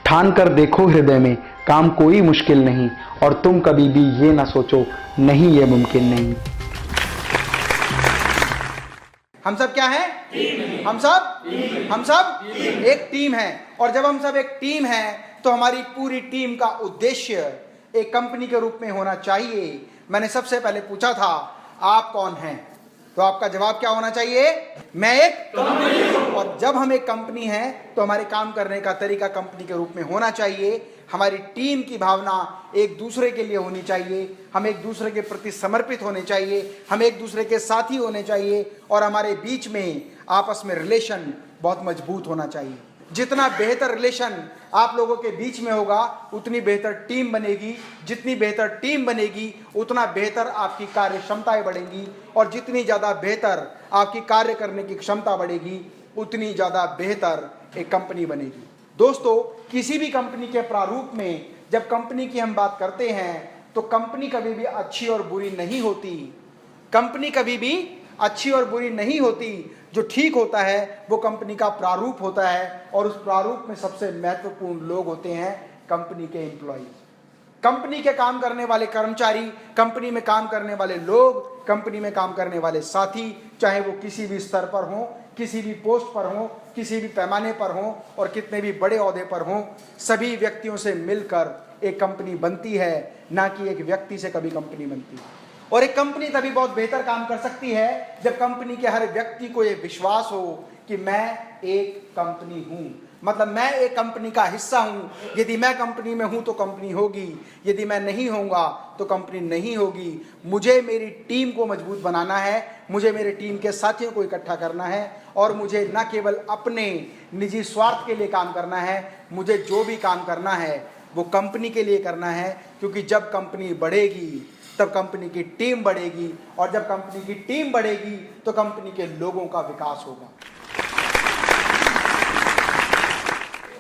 ठान कर देखो हृदय में, काम कोई मुश्किल नहीं, और तुम कभी भी ये ना सोचो नहीं ये मुमकिन नहीं। हम सब क्या हैं? हम सब एक टीम है। और जब हम सब एक टीम है तो हमारी पूरी टीम का उद्देश्य एक कंपनी के रूप में होना चाहिए। मैंने सबसे पहले पूछा था आप कौन हैं, तो आपका जवाब क्या होना चाहिए? मैं एक कंपनी हूं। और जब हम एक कंपनी हैं तो हमारे काम करने का तरीका कंपनी के रूप में होना चाहिए। हमारी टीम की भावना एक दूसरे के लिए होनी चाहिए, हम एक दूसरे के प्रति समर्पित होने चाहिए, हम एक दूसरे के साथी होने चाहिए, और हमारे बीच में आपस में रिलेशन बहुत मजबूत होना चाहिए। जितना बेहतर रिलेशन आप लोगों के बीच में होगा उतनी बेहतर टीम बनेगी। जितनी बेहतर टीम बनेगी उतना बेहतर आपकी कार्य क्षमताएं बढ़ेंगी, और जितनी ज़्यादा बेहतर आपकी कार्य करने की क्षमता बढ़ेगी उतनी ज़्यादा बेहतर एक कंपनी बनेगी। दोस्तों, किसी भी कंपनी के प्रारूप में जब कंपनी की हम बात करते हैं तो कंपनी कभी भी अच्छी और बुरी नहीं होती। कंपनी कभी भी अच्छी और बुरी नहीं होती। जो ठीक होता है वो कंपनी का प्रारूप होता है, और उस प्रारूप में सबसे महत्वपूर्ण लोग होते हैं कंपनी के एम्प्लॉयज, कंपनी के काम करने वाले कर्मचारी, कंपनी में काम करने वाले लोग, कंपनी में काम करने वाले साथी, चाहे वो किसी भी स्तर पर हों, किसी भी पोस्ट पर हों, किसी भी पैमाने पर हों, और कितने भी बड़े ओहदे पर हों, सभी व्यक्तियों से मिलकर एक कंपनी बनती है, ना कि एक व्यक्ति से कभी कंपनी बनती है। और एक कंपनी तभी बहुत बेहतर काम कर सकती है जब कंपनी के हर व्यक्ति को ये विश्वास हो कि मैं एक कंपनी हूं, मतलब मैं एक कंपनी का हिस्सा हूं। यदि मैं कंपनी में हूं तो कंपनी होगी, यदि मैं नहीं होऊंगा तो कंपनी नहीं होगी। मुझे मेरी टीम को मजबूत बनाना है, मुझे मेरे टीम के साथियों को इकट्ठा करना है, और मुझे न केवल अपने निजी स्वार्थ के लिए काम करना है, मुझे जो भी काम करना है वो कंपनी के लिए करना है। क्योंकि जब कंपनी बढ़ेगी तब कंपनी की टीम बढ़ेगी, और जब कंपनी की टीम बढ़ेगी तो कंपनी के लोगों का विकास होगा।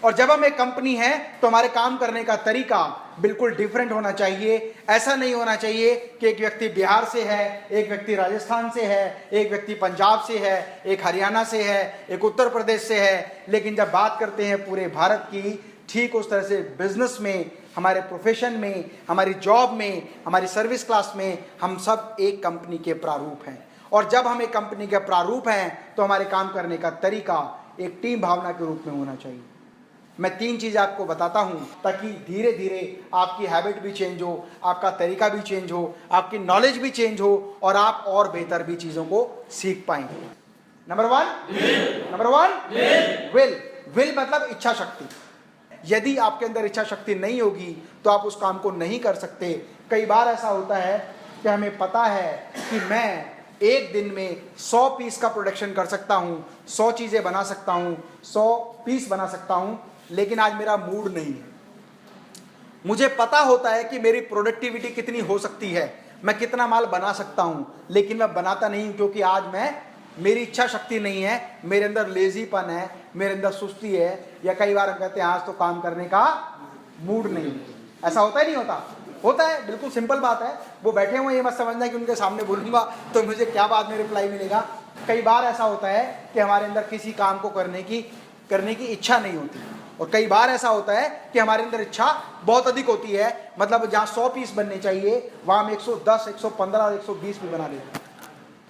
और जब हम एक कंपनी है तो हमारे काम करने का तरीका बिल्कुल डिफरेंट होना चाहिए। ऐसा नहीं होना चाहिए कि एक व्यक्ति बिहार से है, एक व्यक्ति राजस्थान से है, एक व्यक्ति पंजाब से है, एक हरियाणा से है, एक उत्तर प्रदेश से है, लेकिन जब बात करते हैं पूरे भारत की, ठीक उस तरह से बिजनेस में, हमारे प्रोफेशन में, हमारी जॉब में, हमारी सर्विस क्लास में हम सब एक कंपनी के प्रारूप हैं। और जब हम एक कंपनी के प्रारूप हैं तो हमारे काम करने का तरीका एक टीम भावना के रूप में होना चाहिए। मैं 3 चीज़ आपको बताता हूं ताकि धीरे धीरे आपकी हैबिट भी चेंज हो, आपका तरीका भी चेंज हो, आपकी नॉलेज भी चेंज हो, और आप और बेहतर भी चीज़ों को सीख पाएंगे। नंबर वन विल मतलब इच्छा शक्ति। यदि आपके अंदर इच्छा शक्ति नहीं होगी तो आप उस काम को नहीं कर सकते। कई बार ऐसा होता है कि हमें पता है कि मैं एक दिन में 100 पीस का प्रोडक्शन कर सकता हूं, 100 चीज़ें बना सकता हूं, 100 पीस बना सकता हूं, लेकिन आज मेरा मूड नहीं है। मुझे पता होता है कि मेरी प्रोडक्टिविटी कितनी हो सकती है, मैं कितना माल बना सकता हूं, लेकिन मैं बनाता नहीं क्योंकि आज मेरी इच्छा शक्ति नहीं है, मेरे अंदर लेजीपन है, मेरे अंदर सुस्ती है, या कई बार हम कहते हैं आज तो काम करने का मूड नहीं है। ऐसा होता है नहीं होता? होता है, बिल्कुल सिंपल बात है। वो बैठे हुए ये मत समझना कि उनके सामने बोलूंगा तो मुझे क्या बाद में रिप्लाई मिलेगा। कई बार ऐसा होता है कि हमारे अंदर किसी काम को करने की इच्छा नहीं होती, और कई बार ऐसा होता है कि हमारे अंदर इच्छा बहुत अधिक होती है, मतलब जहाँ 100 पीस बनने चाहिए वहाँ हम 110, 115 और 120 भी बना देते हैं।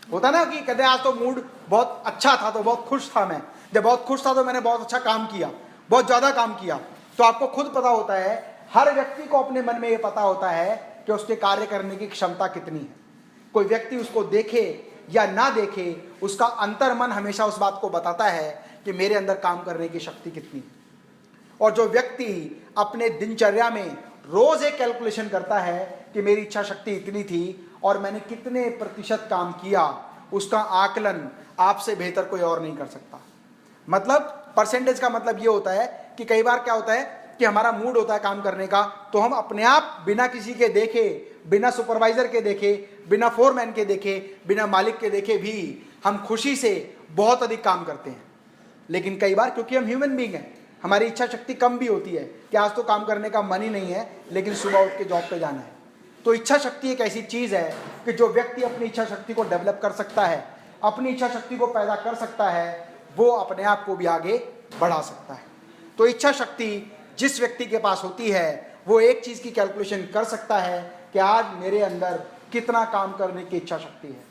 होता ना कि कहते आज तो मूड बहुत अच्छा था, तो बहुत खुश था मैं, जब बहुत खुश था तो मैंने बहुत अच्छा काम किया, बहुत ज़्यादा काम किया। तो आपको खुद पता होता है, हर व्यक्ति को अपने मन में ये पता होता है कि उसके कार्य करने की क्षमता कितनी है। कोई व्यक्ति उसको देखे या ना देखे, उसका अंतर्मन हमेशा उस बात को बताता है कि मेरे अंदर काम करने की शक्ति कितनी है। और जो व्यक्ति अपने दिनचर्या में रोज एक कैलकुलेशन करता है कि मेरी इच्छा शक्ति इतनी थी और मैंने कितने प्रतिशत काम किया, उसका आकलन आपसे बेहतर कोई और नहीं कर सकता। मतलब परसेंटेज का मतलब ये होता है कि कई बार क्या होता है कि हमारा मूड होता है काम करने का, तो हम अपने आप बिना किसी के देखे, बिना सुपरवाइजर के देखे, बिना फोरमैन के देखे, बिना मालिक के देखे भी हम खुशी से बहुत अधिक काम करते हैं। लेकिन कई बार क्योंकि हम ह्यूमन बीइंग हैं, हमारी इच्छा शक्ति कम भी होती है कि आज तो काम करने का मन ही नहीं है, लेकिन सुबह उठ के जॉब पे जाना है। तो इच्छा शक्ति एक ऐसी चीज़ है कि जो व्यक्ति अपनी इच्छा शक्ति को डेवलप कर सकता है, अपनी इच्छा शक्ति को पैदा कर सकता है, वो अपने आप को भी आगे बढ़ा सकता है। तो इच्छा शक्ति जिस व्यक्ति के पास होती है वो एक चीज की कैलकुलेशन कर सकता है कि आज मेरे अंदर कितना काम करने की इच्छा शक्ति है।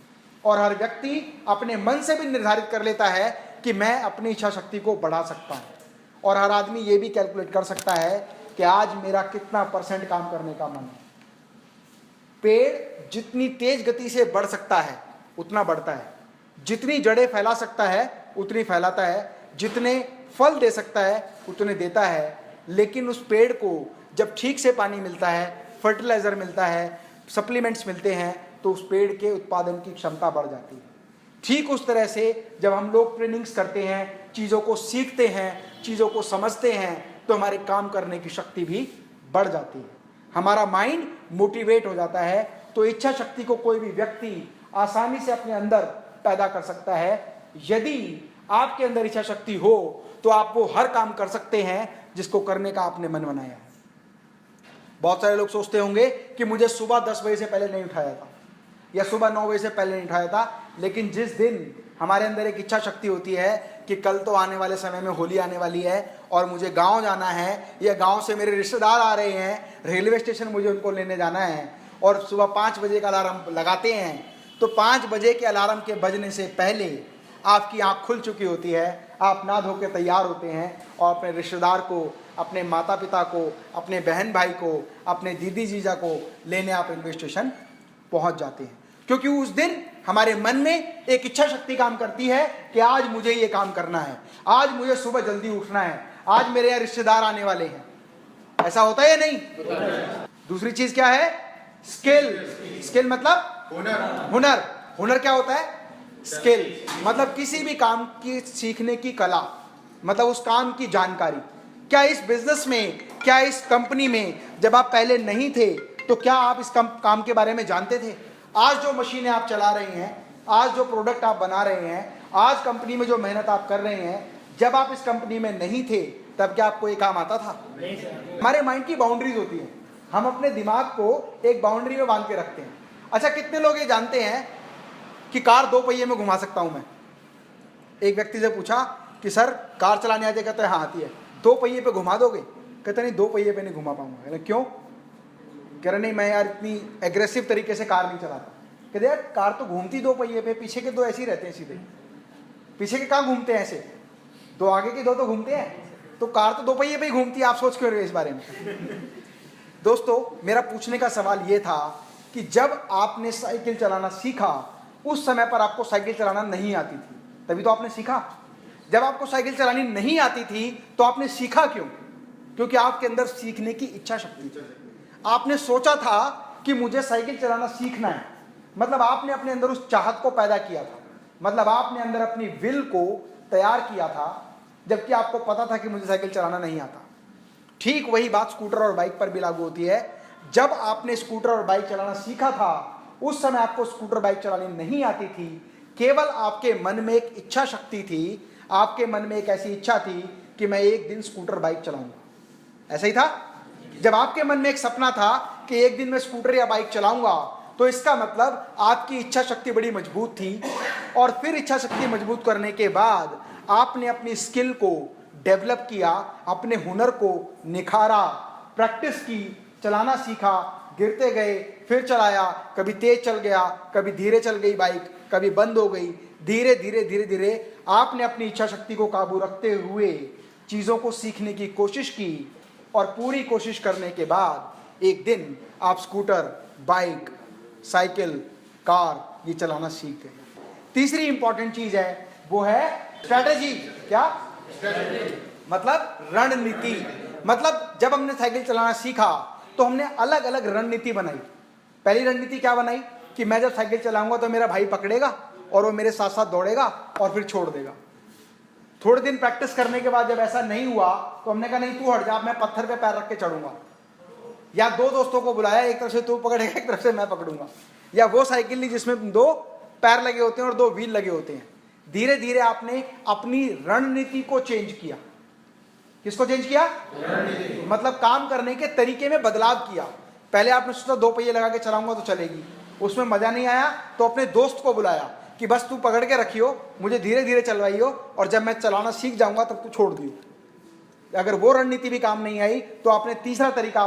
और हर व्यक्ति अपने मन से भी निर्धारित कर लेता है कि मैं अपनी इच्छा शक्ति को बढ़ा सकता हूं। और हर आदमी ये भी कैलकुलेट कर सकता है कि आज मेरा कितना % काम करने का मन है। पेड़ जितनी तेज गति से बढ़ सकता है उतना बढ़ता है, जितनी जड़ें फैला सकता है उतनी फैलाता है, जितने फल दे सकता है उतने देता है। लेकिन उस पेड़ को जब ठीक से पानी मिलता है, फर्टिलाइजर मिलता है, सप्लीमेंट्स मिलते हैं, तो उस पेड़ के उत्पादन की क्षमता बढ़ जाती है। ठीक उस तरह से जब हम लोग ट्रेनिंग्स करते हैं, चीज़ों को सीखते हैं, चीज़ों को समझते हैं, तो हमारे काम करने की शक्ति भी बढ़ जाती है, हमारा माइंड मोटिवेट हो जाता है। तो इच्छा शक्ति को कोई भी व्यक्ति आसानी से अपने अंदर पैदा कर सकता है। यदि आपके अंदर इच्छा शक्ति हो तो आप वो हर काम कर सकते हैं जिसको करने का आपने मन बनाया है। बहुत सारे लोग सोचते होंगे कि मुझे सुबह 10 बजे से पहले नहीं उठाया था या सुबह 9 बजे से पहले नहीं उठाया था, लेकिन जिस दिन हमारे अंदर एक इच्छा शक्ति होती है कि कल तो आने वाले समय में होली आने वाली है और मुझे गांव जाना है, या गांव से मेरे रिश्तेदार आ रहे हैं, रेलवे स्टेशन मुझे उनको लेने जाना है, और सुबह 5 बजे का अलार्म लगाते हैं, तो 5 बजे के अलार्म के बजने से पहले आपकी आँख खुल चुकी होती है, आप नहा धो के तैयार होते हैं और अपने रिश्तेदार को, अपने माता पिता को, अपने बहन भाई को, अपने दीदी जीजा को लेने आप रेलवे स्टेशन पहुंच जाते हैं। क्योंकि उस दिन हमारे मन में एक इच्छा शक्ति काम करती है कि आज मुझे ये काम करना है, आज मुझे सुबह जल्दी उठना है, आज मेरे यहाँ रिश्तेदार आने वाले हैं। ऐसा होता है या नहीं? दूसरी चीज क्या है? स्किल। स्किल मतलब हुनर। हुनर क्या होता है? स्किल मतलब किसी भी काम की सीखने की कला, मतलब उस काम की जानकारी। क्या इस बिजनेस में, क्या इस कंपनी में जब आप पहले नहीं थे तो क्या आप इस काम के बारे में जानते थे? आज जो मशीनें आप चला रहे हैं, आज जो प्रोडक्ट आप बना रहे हैं, आज कंपनी में जो मेहनत आप कर रहे हैं, जब आप इस कंपनी में नहीं थे तब क्या आपको ये काम आता था? नहीं सर। हमारे माइंड की बाउंड्रीज होती है, हम अपने दिमाग को एक बाउंड्री में बांध के रखते हैं। अच्छा, कितने लोग ये जानते हैं कि कार 2 पहिए में घुमा सकता हूं मैं? एक व्यक्ति से पूछा कि सर कार चलाने आती है? कहते हैं हाँ आती है। 2 पहिए पे घुमा दोगे? कहते नहीं 2 पहिए पे नहीं घुमा पाऊंगा। क्यों? कह रहे नहीं मैं यार इतनी एग्रेसिव तरीके से कार नहीं चलाता। कहते यार कार तो घूमती 2 पहिए पे, पीछे के 2 ऐसे ही रहते हैं सीधे। पीछे के कहाँ घूमते हैं ऐसे? 2 आगे के 2 तो घूमते हैं, तो कार तो 2 पहिए पे ही घूमती है। आप सोच क्यों रहे हो इस बारे में? दोस्तों, मेरा पूछने का सवाल ये था कि जब आपने साइकिल चलाना सीखा उस समय पर आपको साइकिल चलाना नहीं आती थी, तभी तो आपने सीखा। जब आपको साइकिल चलानी नहीं आती थी तो आपने सीखा क्यों? क्योंकि आपके अंदर सीखने की इच्छा शक्ति थी। आपने सोचा था कि मुझे साइकिल चलाना सीखना है, मतलब आपने अपने अंदर उस चाहत को पैदा किया था, मतलब आपने अंदर अपनी विल को तैयार किया था, जबकि आपको पता था कि मुझे साइकिल चलाना नहीं आता। ठीक वही बात स्कूटर और बाइक पर भी लागू होती है। जब आपने स्कूटर और बाइक चलाना सीखा था उस समय आपको स्कूटर बाइक चलानी नहीं आती थी, केवल आपके मन में एक इच्छा शक्ति थी, आपके मन में एक ऐसी इच्छा थी कि मैं एक दिन स्कूटर बाइक चलाऊंगा। ऐसा ही था? जब आपके मन में एक सपना था कि एक दिन मैं स्कूटर या बाइक चलाऊंगा, तो इसका मतलब आपकी इच्छा शक्ति बड़ी मजबूत थी। और फिर इच्छा शक्ति मजबूत करने के बाद आपने अपनी स्किल को डेवलप किया, अपने हुनर को निखारा, प्रैक्टिस की, चलाना सीखा, गिरते गए, फिर चलाया, कभी तेज चल गया, कभी धीरे चल गई बाइक, कभी बंद हो गई। धीरे धीरे धीरे धीरे आपने अपनी इच्छा शक्ति को काबू रखते हुए चीज़ों को सीखने की कोशिश की, और पूरी कोशिश करने के बाद एक दिन आप स्कूटर, बाइक, साइकिल, कार ये चलाना सीख गए। तीसरी इंपॉर्टेंट चीज है वो है स्ट्रैटेजी। क्या? मतलब रणनीति। मतलब जब हमने साइकिल चलाना सीखा तो हमने अलग अलग रणनीति बनाई। पहली रणनीति क्या बनाई कि मैं जब साइकिल चलाऊंगा तो मेरा भाई पकड़ेगा और वो मेरे साथ साथ दौड़ेगा और फिर छोड़ देगा। थोड़े दिन प्रैक्टिस करने के बाद जब ऐसा नहीं हुआ तो हमने कहा नहीं तू हट जा, मैं पत्थर पे पैर रख के चढ़ूंगा। या 2 दोस्तों को बुलाया, एक तरफ से तू पकड़ेगा, एक तरफ से मैं पकड़ूंगा। या वो साइकिल ली जिसमें 2 पैर लगे होते हैं और 2 व्हील लगे होते हैं। धीरे धीरे आपने अपनी रणनीति को चेंज किया। किसको चेंज किया? मतलब काम करने के तरीके में बदलाव किया। पहले आपने सोचा 2 पहिए लगा के चलाऊंगा तो चलेगी, उसमें मजा नहीं आया तो अपने दोस्त को बुलाया कि बस तू पकड़ के रखियो, मुझे धीरे धीरे चलवाइयो, और जब मैं चलाना सीख जाऊंगा तब तू छोड़ दियो। अगर वो रणनीति भी काम नहीं आई तो आपने तीसरा तरीका